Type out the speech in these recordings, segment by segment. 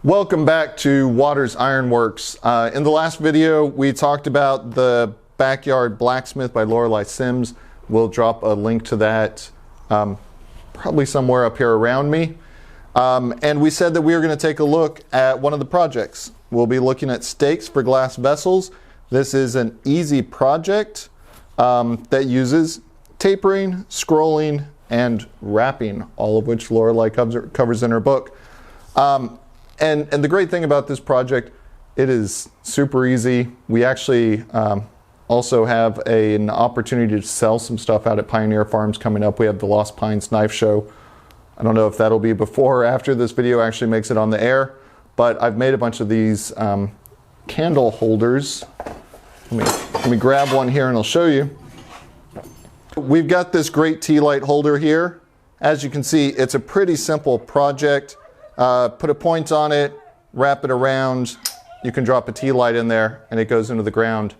Welcome back to Waters Ironworks. In the last video, we talked about the Backyard Blacksmith by Lorelei Sims. We'll drop a link to that probably somewhere up here around me. And we said that we were going to take a look at one of the projects. We'll be looking at stakes for glass vessels. This is an easy project that uses tapering, scrolling, and wrapping, all of which Lorelei covers in her book. And the great thing about this project, it is super easy. We actually also have an opportunity to sell some stuff out at Pioneer Farms coming up. We have the Lost Pines Knife Show. I don't know if that'll be before or after this video actually makes it on the air, but I've made a bunch of these candle holders. Let me grab one here and I'll show you. We've got this great tea light holder here. As you can see, it's a pretty simple project. Put a point on it, wrap it around, you can drop a tea light in there and it goes into the ground.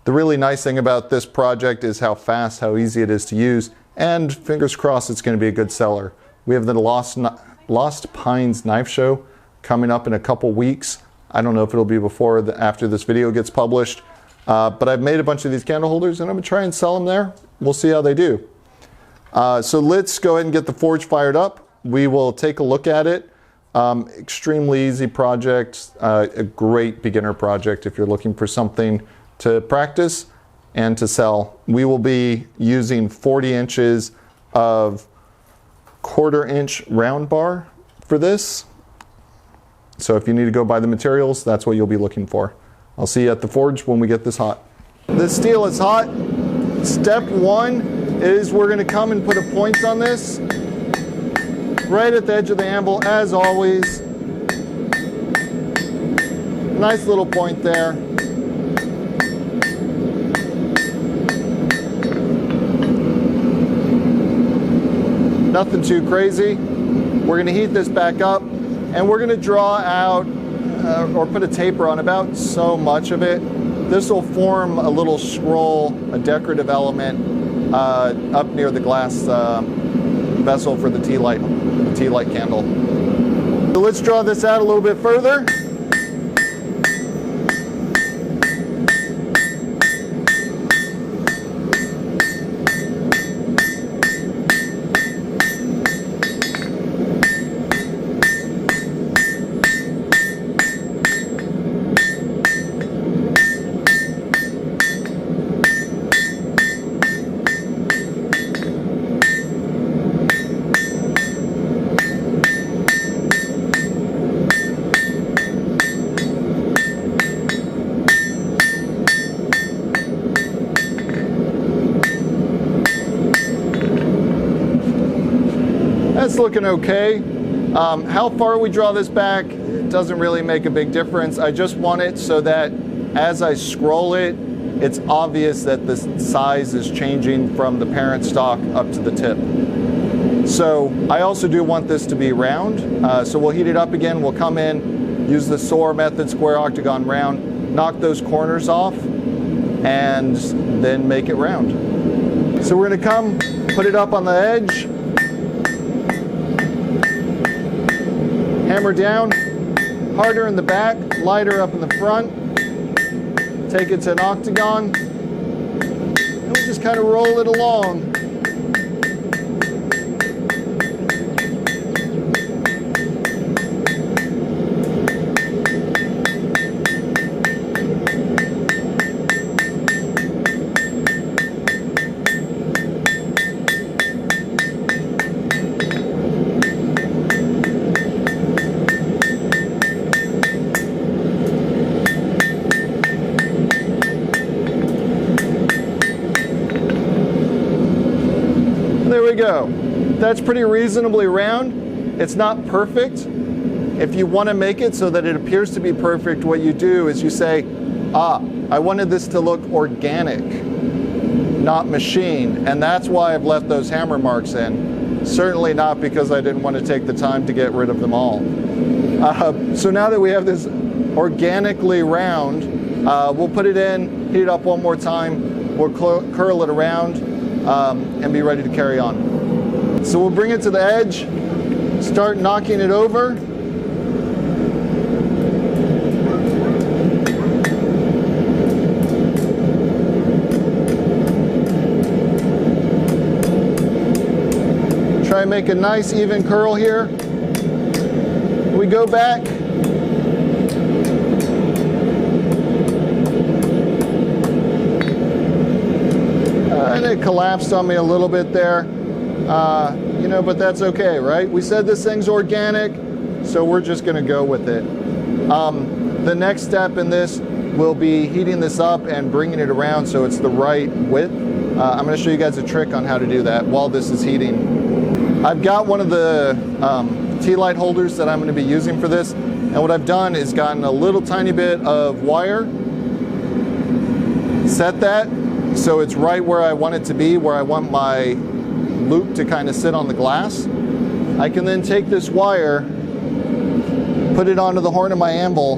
The really nice thing about this project is how fast, how easy it is to use, and fingers crossed it's going to be a good seller. We have the Lost Pines Knife Show coming up in a couple weeks. I don't know if it'll be before or after this video gets published, but I've made a bunch of these candle holders and I'm going to try and sell them there. We'll see how they do. So let's go ahead and get the forge fired up. We will take a look at it. Extremely easy project, a great beginner project if you're looking for something to practice and to sell. We will be using 40 inches of 1/4 inch round bar for this. So if you need to go buy the materials, that's what you'll be looking for. I'll see you at the forge when we get this hot. The steel is hot. Step one is we're going to come and put a point on this. Right at the edge of the anvil, as always. Nice little point there. Nothing too crazy. We're going to heat this back up, and we're going to draw out or put a taper on about so much of it. This will form a little scroll, a decorative element up near the glass vessel for the tea light candle. So let's draw this out a little bit further. That's looking okay. How far we draw this back, it doesn't really make a big difference. I just want it so that as I scroll it, it's obvious that the size is changing from the parent stock up to the tip. So I also do want this to be round. So we'll heat it up again. We'll come in, use the SOAR method, square, octagon, round, knock those corners off, and then make it round. So we're going to come, put it up on the edge, hammer down, harder in the back, lighter up in the front. Take it to an octagon, and we just kind of roll it along. There we go. That's pretty reasonably round. It's not perfect. If you want to make it so that it appears to be perfect, what you do is you say, I wanted this to look organic, not machine, and that's why I've left those hammer marks in. Certainly not because I didn't want to take the time to get rid of them all. So now that we have this organically round, we'll put it in, heat it up one more time, we'll curl it around, and be ready to carry on. So we'll bring it to the edge, start knocking it over. make a nice even curl here. We go back. And it collapsed on me a little bit there. You know, but that's okay, right? We said this thing's organic, so we're just gonna go with it. The next step in this will be heating this up and bringing it around so it's the right width. I'm gonna show you guys a trick on how to do that while this is heating. I've got one of the tea light holders that I'm gonna be using for this, and what I've done is gotten a little tiny bit of wire, set that so it's right where I want it to be, where I want my loop to kind of sit on the glass. I can then take this wire, put it onto the horn of my anvil,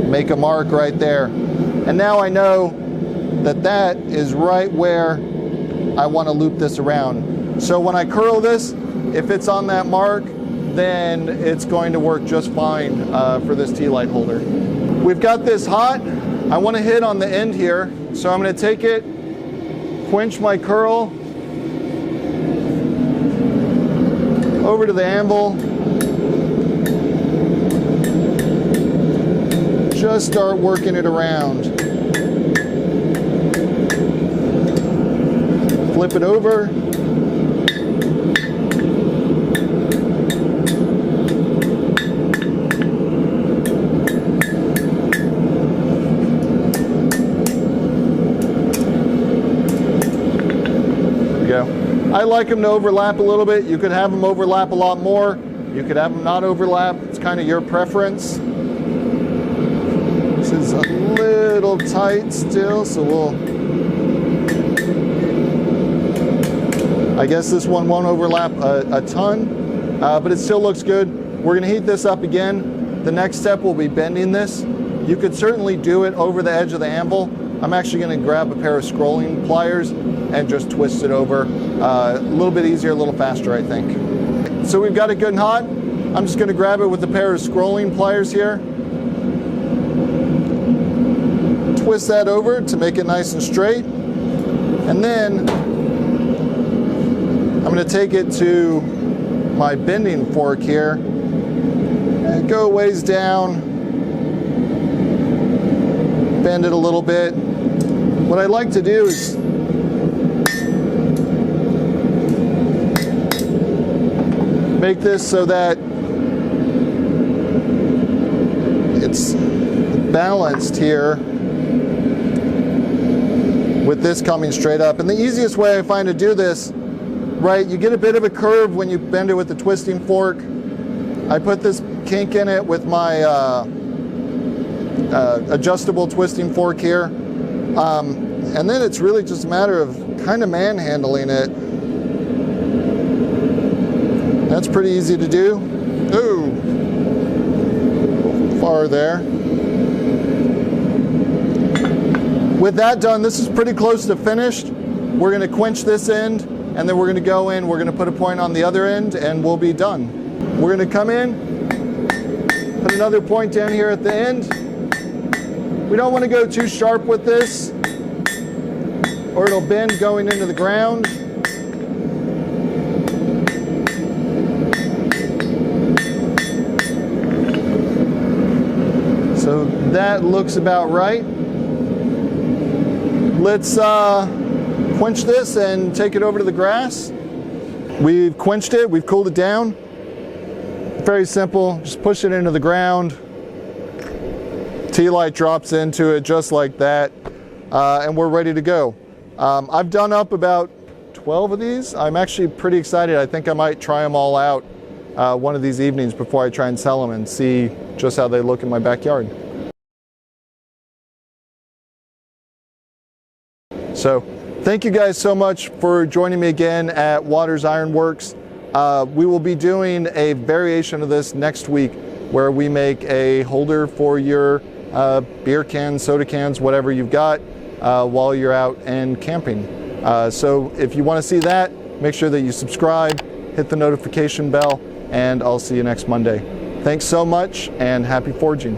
make a mark right there. And now I know that that is right where I want to loop this around. So when I curl this, if it's on that mark, then it's going to work just fine for this tea light holder. We've got this hot. I want to hit on the end here. So I'm going to take it, quench my curl, over to the anvil, just start working it around. Flip it over. There we go. I like them to overlap a little bit. You could have them overlap a lot more. You could have them not overlap. It's kind of your preference. This is a little tight still, so I guess this one won't overlap a ton, but it still looks good. We're gonna heat this up again. The next step will be bending this. You could certainly do it over the edge of the anvil. I'm actually gonna grab a pair of scrolling pliers and just twist it over. A little bit easier, a little faster, I think. So we've got it good and hot. I'm just gonna grab it with a pair of scrolling pliers here. Twist that over to make it nice and straight. And then I'm going to take it to my bending fork here and go ways down, bend it a little bit. What I like to do is make this so that it's balanced here with this coming straight up. And the easiest way I find to do this, right, you get a bit of a curve when you bend it with the twisting fork. I put this kink in it with my adjustable twisting fork here. And then it's really just a matter of kind of manhandling it. That's pretty easy to do. Ooh, far there. With that done, this is pretty close to finished. We're going to quench this end, and then we're going to go in, we're going to put a point on the other end, and we'll be done. We're going to come in, put another point down here at the end. We don't want to go too sharp with this, or it'll bend going into the ground. So that looks about right. Let's quench this and take it over to the grass. We've quenched it, we've cooled it down. Very simple, just push it into the ground. Tea light drops into it just like that, and we're ready to go. I've done up about 12 of these. I'm actually pretty excited. I think I might try them all out one of these evenings before I try and sell them and see just how they look in my backyard. So thank you guys so much for joining me again at Waters Iron Works. We will be doing a variation of this next week where we make a holder for your beer cans, soda cans, whatever you've got while you're out and camping. So if you want to see that, make sure that you subscribe, hit the notification bell, and I'll see you next Monday. Thanks so much and happy forging.